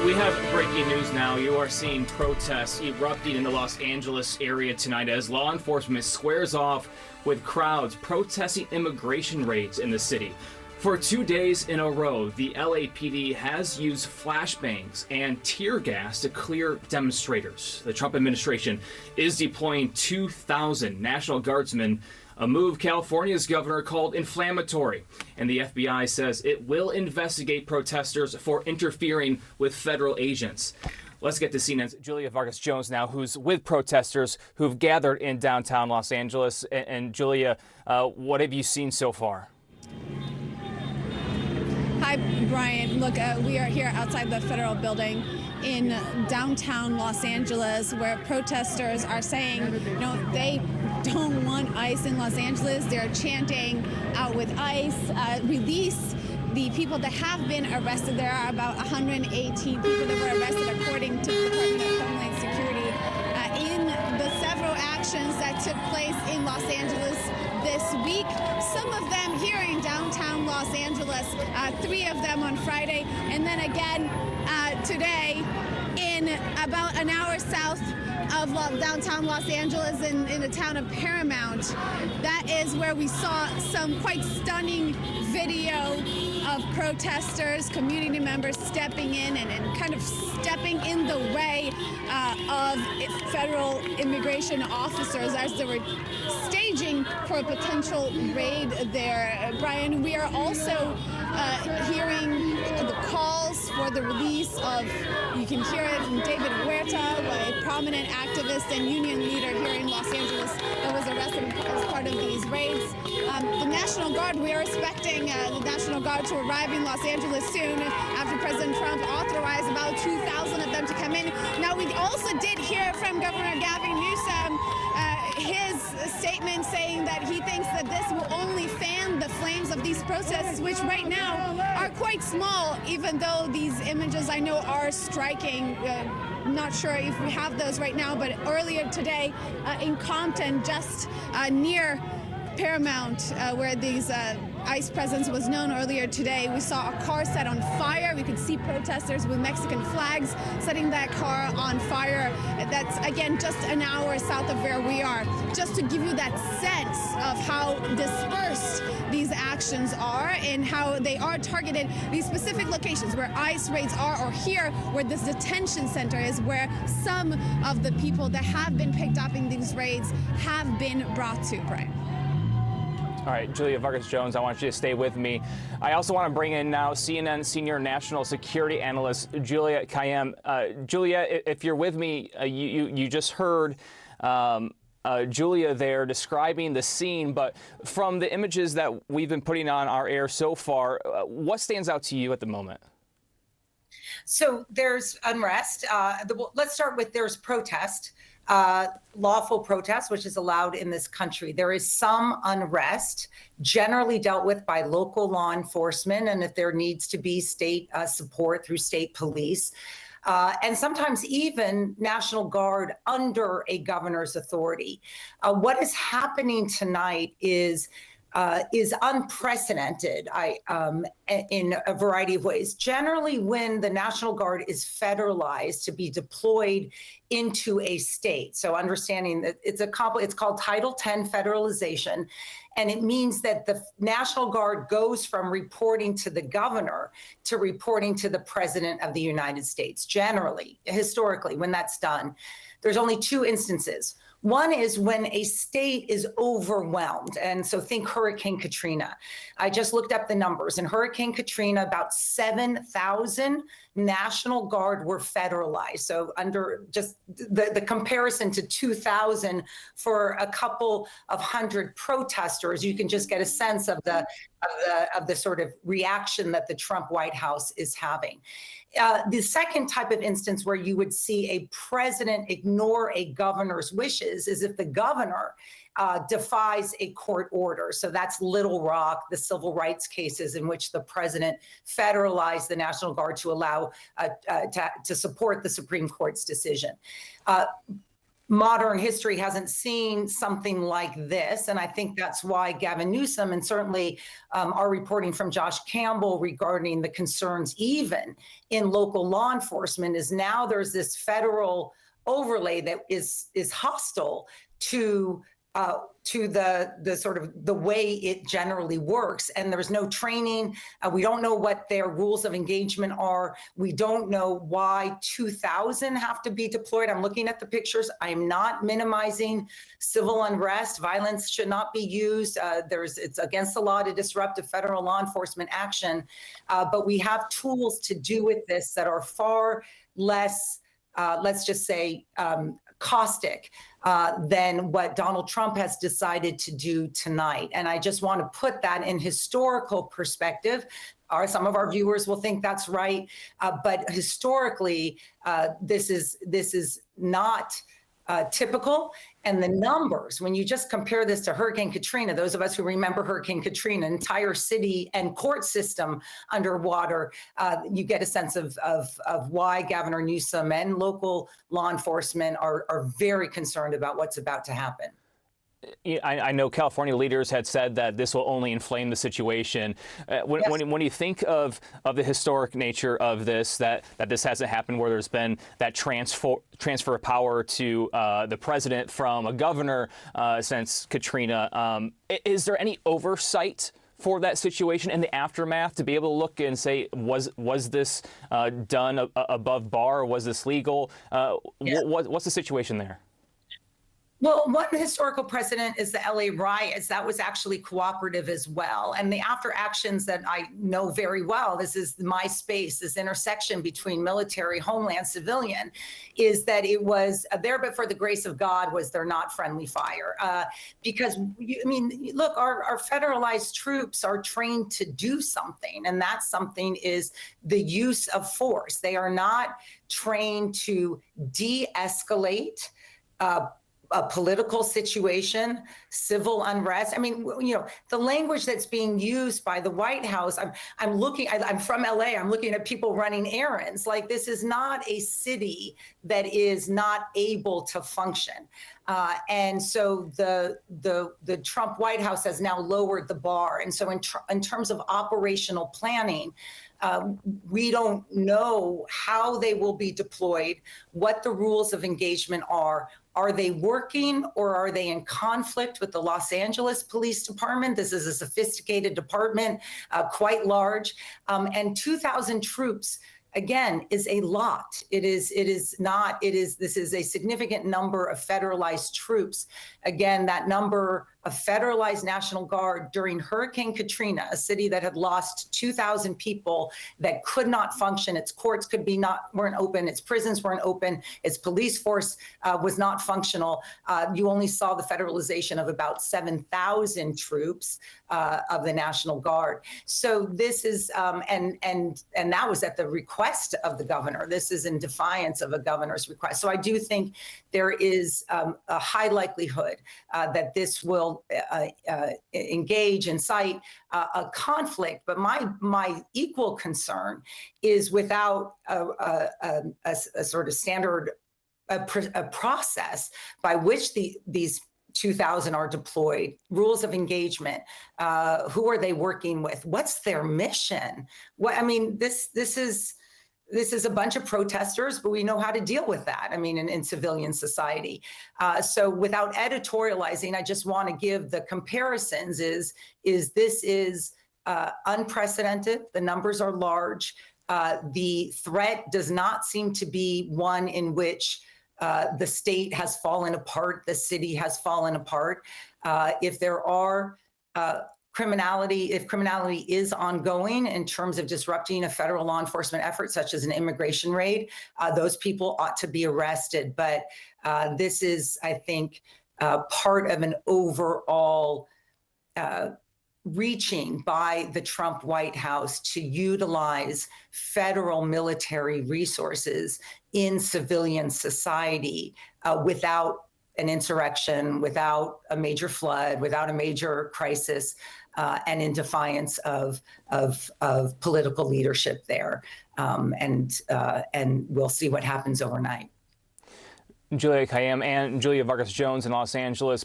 We have breaking news now. You are seeing protests erupting in the Los Angeles area tonight as law enforcement squares off with crowds protesting immigration raids in the city. For 2 days in a row, the LAPD has used flashbangs and tear gas to clear demonstrators. The Trump administration is deploying 2,000 National Guardsmen, a move California's governor called inflammatory. And the FBI says it will investigate protesters for interfering with federal agents. Let's get to CNN's Julia Vargas Jones now, who's with protesters who've gathered in downtown Los Angeles. And Julia, what have you seen so far? Hi, Brian. Look, we are here outside the federal building in downtown Los Angeles, where protesters are saying, they don't want ICE in Los Angeles. They're chanting out with ICE, release the people that have been arrested. There are about 118 people that were arrested, according to the Department of Homeland Security, in the several actions that took place in Los Angeles this week. Some of them here in downtown Los Angeles, 3 of them on Friday, and then again today in about an hour south of downtown Los Angeles in the town of Paramount. That is where we saw some quite stunning video of protesters, community members stepping in and kind of stepping in the way of federal immigration officers as they were staging for a potential raid there. Brian, we are also hearing the calls for the release of, you can hear it from David Huerta, a prominent activist and union leader here in Los Angeles that was arrested as part of these raids. The National Guard, we are expecting the National Guard to arrive in Los Angeles soon after President Trump authorized about 2,000 of them to come in. Now, we also did hear from Governor Gavin Newsom his statement saying that he thinks that this will only fan the flames of these protests, which right now are quite small, even though these images I know are striking. Not sure if we have those right now, but earlier today in Compton, just near Paramount, where these ICE presence was known earlier today, we saw a car set on fire. We could see protesters with Mexican flags setting that car on fire. That's, again, just an hour south of where we are. Just to give you that sense of how dispersed these actions are and how they are targeted, these specific locations where ICE raids are, or here where this detention center is, where some of the people that have been picked up in these raids have been brought to, Brian. All right, Julia Vargas Jones, I want you to stay with me. I also want to bring in now CNN senior national security analyst Julia Kayyem. Julia, if you're with me, you just heard Julia there describing the scene, but from the images that we've been putting on our air so far, what stands out to you at the moment? So there's unrest. Let's start with there's protest. Lawful protest, which is allowed in this country. There is some unrest, generally dealt with by local law enforcement, and if there needs to be state support through state police, and sometimes even National Guard under a governor's authority. What is happening tonight is unprecedented in a variety of ways. Generally, when the National Guard is federalized to be deployed into a state, so understanding that it's called Title 10 federalization, and it means that the National Guard goes from reporting to the governor to reporting to the President of the United States. Generally, historically, when that's done, there's only 2 instances. One is when a state is overwhelmed. And so think Hurricane Katrina. I just looked up the numbers. In Hurricane Katrina, about 7,000 National Guard were federalized. So under just the comparison to 2,000 for a couple of hundred protesters, you can just get a sense of the sort of reaction that the Trump White House is having. The second type of instance where you would see a president ignore a governor's wishes is if the governor defies a court order. So that's Little Rock, the civil rights cases in which the president federalized the National Guard to allow to support the Supreme Court's decision. modern history hasn't seen something like this. And I think that's why Gavin Newsom, and certainly our reporting from Josh Campbell regarding the concerns even in local law enforcement, is now there's this federal overlay that is hostile to the sort of the way it generally works. And there's no training. We don't know what their rules of engagement are. We don't know why 2,000 have to be deployed. I'm looking at the pictures. I'm not minimizing civil unrest. Violence should not be used. It's against the law to disrupt a federal law enforcement action. But we have tools to do with this that are far less, let's just say, caustic than what Donald Trump has decided to do tonight. And I just want to put that in historical perspective. Some of our viewers will think that's right, but historically, this is not typical. And the numbers, when you just compare this to Hurricane Katrina, those of us who remember Hurricane Katrina, entire city and court system underwater, you get a sense of why Governor Newsom and local law enforcement are very concerned about what's about to happen. I know California leaders had said that this will only inflame the situation. When you think of the historic nature of this, that this hasn't happened where there's been that transfer of power to the president from a governor since Katrina, is there any oversight for that situation in the aftermath to be able to look and say, was this done above bar, or was this legal? What's the situation there? Well, one historical precedent is the LA riots. That was actually cooperative as well. And the after actions that I know very well, this is my space, this intersection between military, homeland, civilian, is that it was there, but for the grace of God was there not friendly fire. Because, look, our federalized troops are trained to do something, and that something is the use of force. They are not trained to de-escalate a political situation, civil unrest. The language that's being used by the White House, I'm from LA, I'm looking at people running errands. Like, this is not a city that is not able to function. And so the Trump White House has now lowered the bar. And so in terms of operational planning, we don't know how they will be deployed, what the rules of engagement are. Are they working, or are they in conflict with the Los Angeles Police Department? This is a sophisticated department, quite large, and 2,000 troops. Again, is a lot. This is a significant number of federalized troops. Again, that number of federalized National Guard during Hurricane Katrina, a city that had lost 2,000 people, that could not function. Its courts weren't open. Its prisons weren't open. Its police force was not functional. You only saw the federalization of about 7,000 troops of the National Guard. So this is, and that was at the request of the governor. This is in defiance of a governor's request. So I do think there is a high likelihood that this will incite a conflict. But my equal concern is without a sort of standard a process by which these 2,000 are deployed, rules of engagement, who are they working with, what's their mission? This is a bunch of protesters, but we know how to deal with that. In civilian society. So without editorializing, I just want to give the comparisons. This is unprecedented. The numbers are large. The threat does not seem to be one in which the state has fallen apart, the city has fallen apart. If there are if criminality is ongoing in terms of disrupting a federal law enforcement effort, such as an immigration raid, those people ought to be arrested. But this is, I think, part of an overall reaching by the Trump White House to utilize federal military resources in civilian society without an insurrection, without a major flood, without a major crisis, and in defiance of political leadership there. And we'll see what happens overnight. Julia Kayyem and Julia Vargas Jones in Los Angeles.